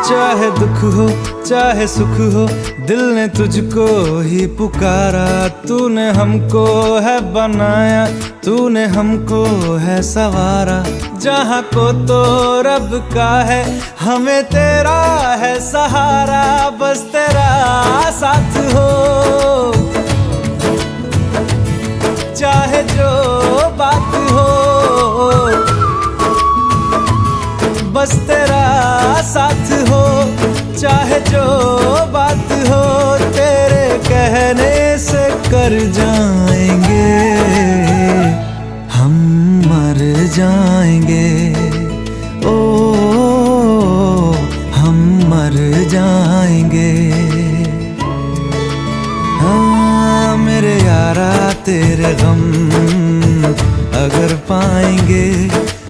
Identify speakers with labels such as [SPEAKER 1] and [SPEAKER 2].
[SPEAKER 1] चाहे दुख हो चाहे सुख हो, दिल ने तुझको ही पुकारा। तूने हमको है बनाया, तूने हमको है सवारा। जहाँ को तो रब का है, हमें तेरा है सहारा। बस तेरा साथ हो, चाहे जो बात हो। बस तेरा साथ हो, चाहे जो बात हो। तेरे कहने से कर जाएंगे, हम मर जाएंगे। ओ हम मर जाएंगे। हाँ मेरे यारा, तेरे गम अगर पाएंगे